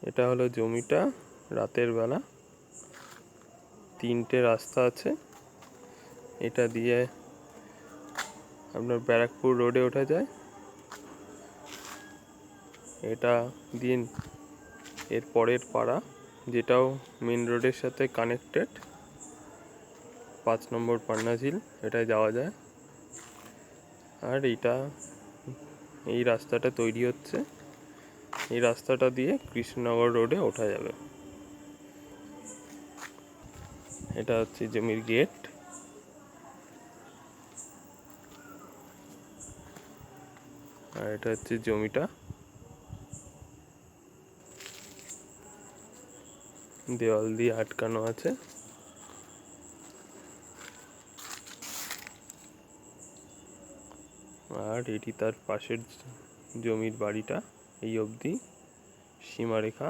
এটা হলো জমিটা। রাতের বেলা তিনটে রাস্তা আছে। এটা দিয়ে আপনার ব্যারাকপুর রোডে ওঠা যায়। এটা দিয়ে এর পরের পাড়া, যেটাও মেন রোডের সাথে কানেক্টেড, 5 নম্বর পান্নাঝিল, এটায় যাওয়া যায়। আর এই রাস্তাটা তৈরি হচ্ছে, এই রাস্তাটা দিয়ে কৃষ্ণনগর রোডে ওঠা যাবে। এটা হচ্ছে জমির গেট। আর এটা হচ্ছে জমিটা। দেওয়াল দিয়ে আটকানো আছে। আর এটি তার পাশের জমির বাড়িটা, এই অবধি সীমারেখা।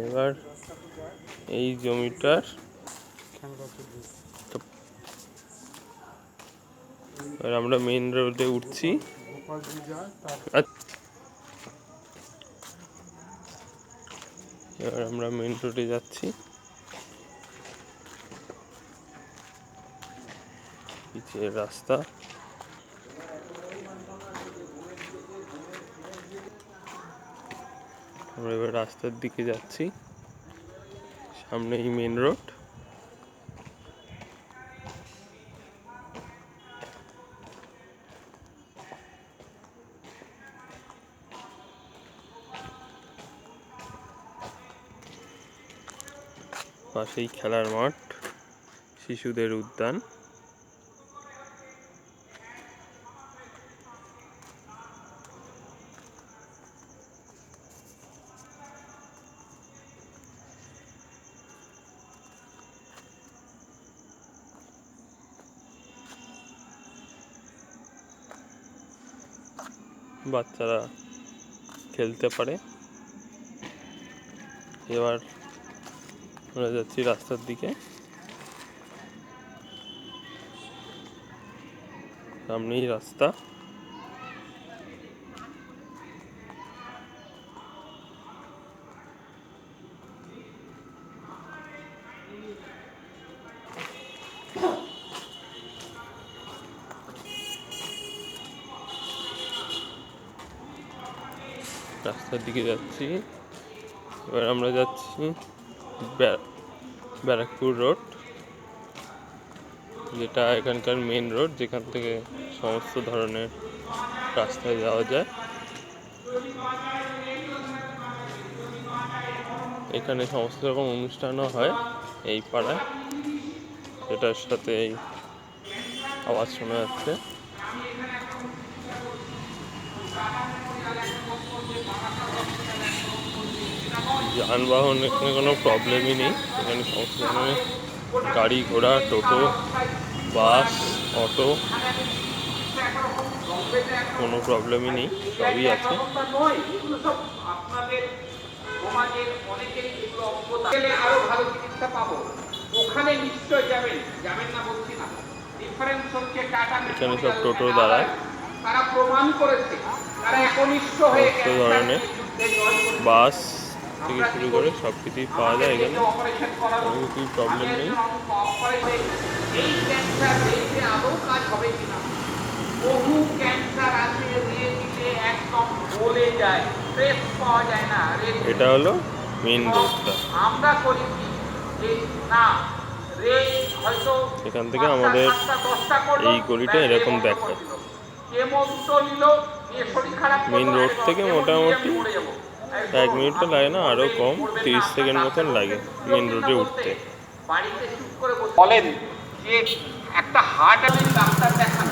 এবার এই জমিটার এবার আমরা মেন রোডে উঠছি। এবার আমরা মেন রোডে যাচ্ছি। পিছের রাস্তা। আমরা এবার রাস্তার দিকে যাচ্ছি। সামনেই মেন রোড। পাশেই খেলার মাঠ, শিশুদের উদ্যান। বাচ্চারা খেলতে পারে। এবার আমরা যাচ্ছি রাস্তার দিকে। সামনেই রাস্তা। রাস্তার দিকে যাচ্ছি। এবার আমরা যাচ্ছি ব্যারাকপুর রোড, যেটা এখানকার মেন রোড, যেখান থেকে সমস্ত ধরনের রাস্তায় যাওয়া যায়। এখানে সমস্ত রকম অনুষ্ঠানও হয় এই পাড়ায়, এটার সাথে এই আওয়াজ শোনা যাচ্ছে। যানবাহন এখানে কোনো প্রবলেমই নেই। এখানে সমস্ত ধরনের গাড়ি ঘোড়া, টোটো, বাস, অটো, কোনো প্রবলেমই নেই, সবই আছে। এখানে সব টোটো দাঁড়ায়। সমস্ত ধরনের বাস থেকে শুরু করে সব কিছুই পাওয়া যায় এখানে, কোনো কিছুই প্রবলেম নেই। এটা হলো মেন রোডটা। এখান থেকে আমাদের এই গলিটা এরকম দেখায়। মেন রোড থেকে মোটামুটি 1 মিনিটও লাগে না, আরো কম, 30 সেকেন্ড মতন লাগে মেন রোডে উঠতে। বলেন যে একটা হার্ট ডাক্তার দেখান,